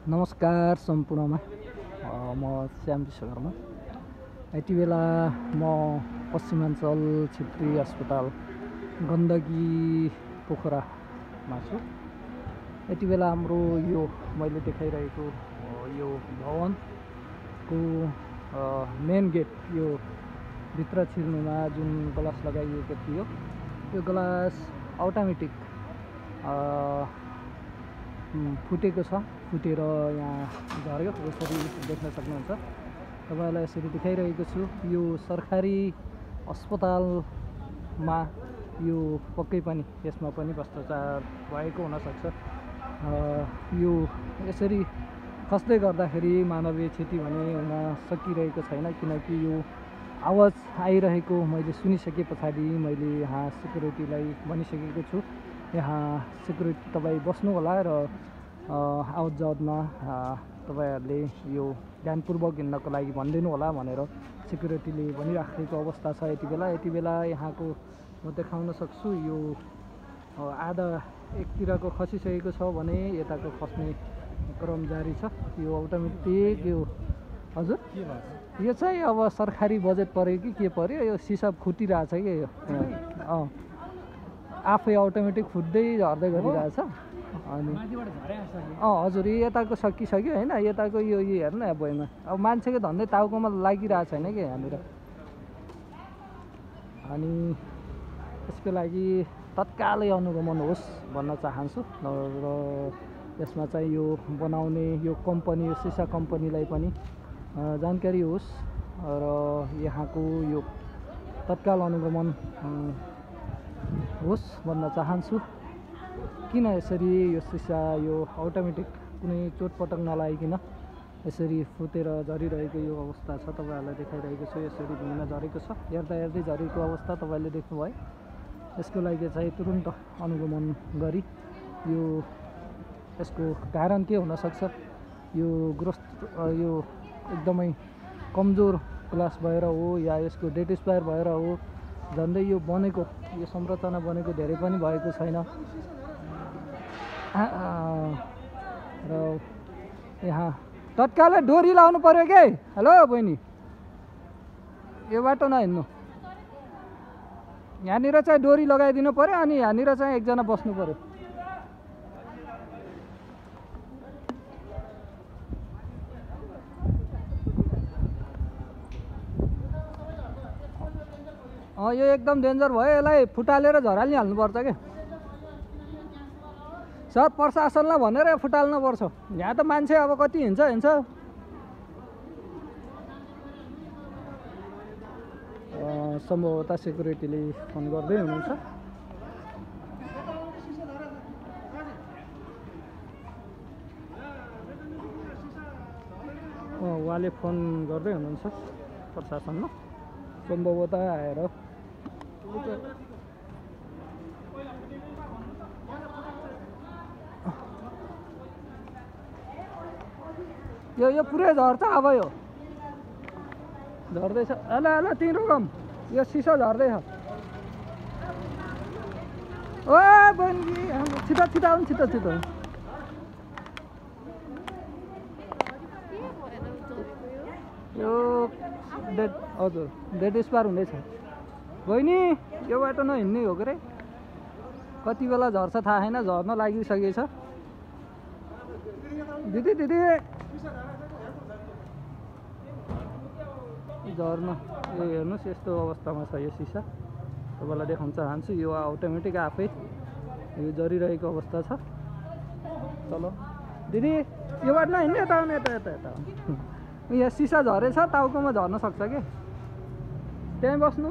नमस्कार सम्पूर्णमा म श्याम विश्वकर्मा। यति बेला म पश्चिमाञ्चल क्षेत्रीय अस्पताल गण्डकी पोखरामा छु। यति बेला हाम्रो यो मैले देखाइरहेको यो भवनको मेन गेट यो भित्र छिर्नुमा जुन ग्लास लगाइएको थियो यो ग्लास अटोमेटिक फुटेको छ, फुटेर यहाँ झर्यो। यसरी देख्न सक्नुहुन्छ। तपाईलाई यसरी देखाइरहेको छु। यो सरकारी अस्पतालमा यो पक्कै पनि यसमा पनि भ्रष्टाचार भएको हुनसक्छ। यो यसरी खस्दै गर्दाखेरि मानवीय क्षति भने हुन सकिरहेको छैन, किनकि यो आवाज आइरहेको मैले सुनिसके पछाडि मैले यहाँ सिक्युरिटीलाई भनिसकेको छु, यहाँ सिक्युरिटी तपाईँ बस्नु होला र आवत जावतमा तपाईहरूले यो ध्यानपूर्वक हिँड्नको लागि भनिदिनु होला भनेर सिक्युरिटीले भनिराखेको अवस्था छ। यति बेला यहाँको म देखाउन सक्छु। यो आधा एकतिरको खसिसकेको छ भने यताको खस्ने क्रम जारी छ। यो अटोमेटिक यो हजुर यो चाहिँ अब सरकारी बजेट पऱ्यो कि के पर्यो, यो सिसा फुटिरहेछ कि यो आफै अटोमेटिक फुट्दै झर्दै गरिरहेछ। अनि हजुर यताको सकिसक्यो होइन, यताको यो हेर्नु अब भुइँमा अब मान्छेको धन्दै टाउकोमा लागिरहेको छैन कि यहाँनिर। अनि यसको लागि तत्कालै अनुगमन होस् भन्न चाहन्छु र यसमा चाहिँ यो बनाउने यो कम्पनी यो सिसा कम्पनीलाई पनि जानकारी होस् र यहाँको यो तत्काल अनुगमन होस् भन्न चाहन्छु। किन यसरी यो सिसा यो अटोमेटिक कुनै चोटपटक नलागिकन यसरी फुटेर झरिरहेको यो अवस्था छ। तपाईँहरूलाई देखाइरहेको छु। यसरी भुइँमा झरेको छ, हेर्दै झरेको अवस्था तपाईँले देख्नुभयो। यसको लागि चाहिँ तुरुन्त अनुगमन गरी यो यसको कारण के हुनसक्छ, यो यो एकदमै कमजोर ग्लास भएर हो या यसको डेट एक्सपायर भएर हो, झन्डै यो बनेको यो संरचना बनेको धेरै पनि भएको छैन र यहाँ तत्कालै डोरी लाउनु पर्यो के। हेलो बहिनी, यो बाटो नहिँड्नु, यहाँनिर चाहिँ डोरी लगाइदिनु पर्यो। अनि यहाँनिर चाहिँ एकजना बस्नु पर्यो। यो एकदम डेन्जर भयो, यसलाई फुटालेर झराली हाल्नुपर्छ क्या सर। प्रशासनलाई भनेर फुटाल्नु पर्छ। यहाँ त मान्छे अब कति हिँड्छ। सम्भवतः सेक्युरिटीले फोन गर्दै हुनुहुन्छ। उहाँले फोन गर्दै हुनुहुन्छ प्रशासनमा, सम्भवतः आएर यो पुरै झर्छ। अब यो झर्दैछ। ल तिन रकम यो सिसा झर्दैछ। ओ बहिनी छिटो आउनु, छिटो यो हजुर डेट एक्सपायर हुँदैछ। बहिनी यो बाटो नहिँड्ने हो के रे, कति बेला झर्छ थाहा छैन, झर्न लागिसकेछ। दिदी झर्न यो हेर्नुहोस्, यस्तो अवस्थामा छ यो सिसा। तपाईँलाई देखाउन चाहन्छु। यो अटोमेटिक आफै यो जरिरहेको अवस्था छ। चलो दिदी यो बाटो नहिँड्ने, यता आउनु, यता यहाँ सिसा झरेछ, टाउकोमा झर्न सक्छ कि। त्यहीँ बस्नु।